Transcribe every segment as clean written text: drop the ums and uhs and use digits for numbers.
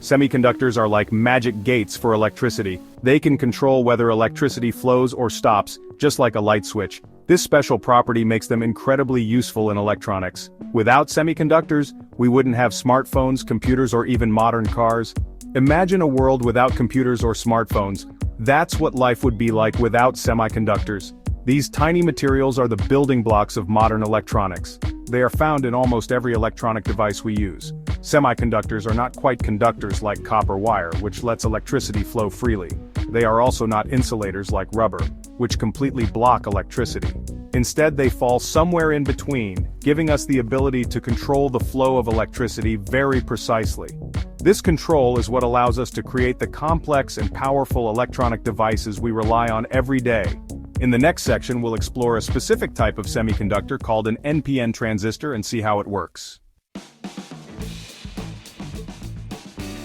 Semiconductors are like magic gates for electricity. They can control whether electricity flows or stops, just like a light switch. This special property makes them incredibly useful in electronics. Without semiconductors, we wouldn't have smartphones, computers, or even modern cars. Imagine a world without computers or smartphones. That's what life would be like without semiconductors. These tiny materials are the building blocks of modern electronics. They are found in almost every electronic device we use. Semiconductors are not quite conductors like copper wire, which lets electricity flow freely. They are also not insulators like rubber, which completely block electricity. Instead, they fall somewhere in between, giving us the ability to control the flow of electricity very precisely. This control is what allows us to create the complex and powerful electronic devices we rely on every day. In the next section, we'll explore a specific type of semiconductor called an NPN transistor and see how it works.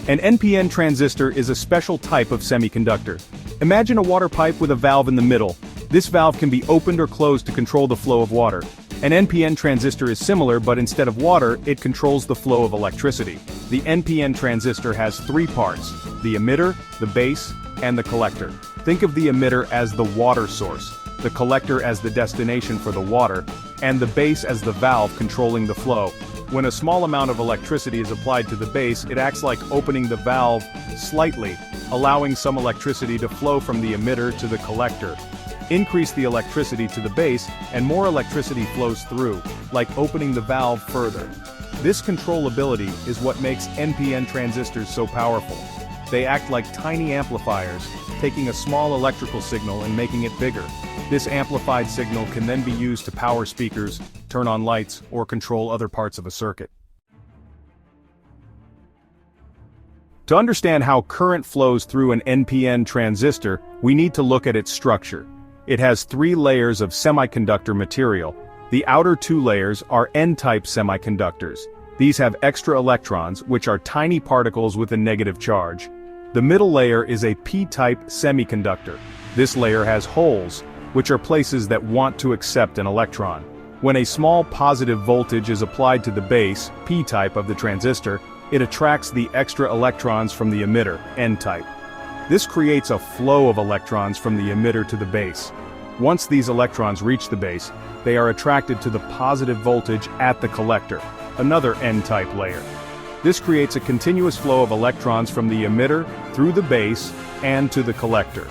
An NPN transistor is a special type of semiconductor. Imagine a water pipe with a valve in the middle. This valve can be opened or closed to control the flow of water. An NPN transistor is similar, but instead of water, it controls the flow of electricity. The NPN transistor has three parts: the emitter, the base, and the collector. Think of the emitter as the water source, the collector as the destination for the water, and the base as the valve controlling the flow. When a small amount of electricity is applied to the base, it acts like opening the valve slightly, allowing some electricity to flow from the emitter to the collector. Increase the electricity to the base, and more electricity flows through, like opening the valve further. This controllability is what makes NPN transistors so powerful. They act like tiny amplifiers, taking a small electrical signal and making it bigger. This amplified signal can then be used to power speakers, turn on lights, or control other parts of a circuit. To understand how current flows through an NPN transistor, we need to look at its structure. It has three layers of semiconductor material. The outer two layers are N-type semiconductors. These have extra electrons, which are tiny particles with a negative charge. The middle layer is a P-type semiconductor. This layer has holes, which are places that want to accept an electron. When a small positive voltage is applied to the base, P-type of the transistor, it attracts the extra electrons from the emitter, N-type. This creates a flow of electrons from the emitter to the base. Once these electrons reach the base, they are attracted to the positive voltage at the collector, another N-type layer. This creates a continuous flow of electrons from the emitter, through the base, and to the collector.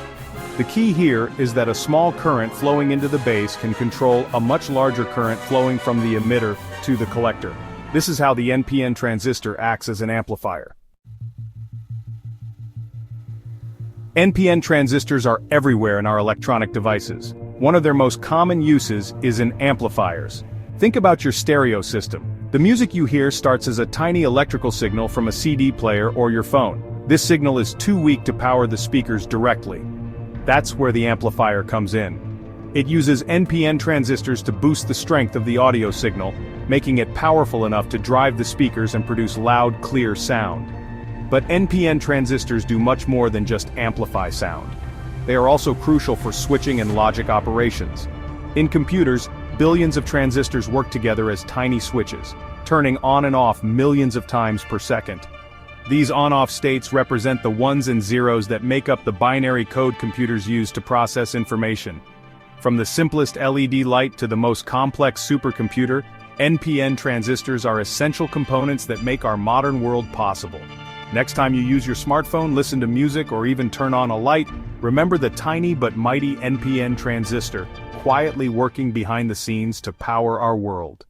The key here is that a small current flowing into the base can control a much larger current flowing from the emitter to the collector. This is how the NPN transistor acts as an amplifier. NPN transistors are everywhere in our electronic devices. One of their most common uses is in amplifiers. Think about your stereo system. The music you hear starts as a tiny electrical signal from a CD player or your phone. This signal is too weak to power the speakers directly. That's where the amplifier comes in. It uses NPN transistors to boost the strength of the audio signal, making it powerful enough to drive the speakers and produce loud, clear sound. But NPN transistors do much more than just amplify sound. They are also crucial for switching and logic operations. In computers, billions of transistors work together as tiny switches, turning on and off millions of times per second. These on-off states represent the ones and zeros that make up the binary code computers use to process information. From the simplest LED light to the most complex supercomputer, NPN transistors are essential components that make our modern world possible. Next time you use your smartphone, listen to music, or even turn on a light, remember the tiny but mighty NPN transistor, quietly working behind the scenes to power our world.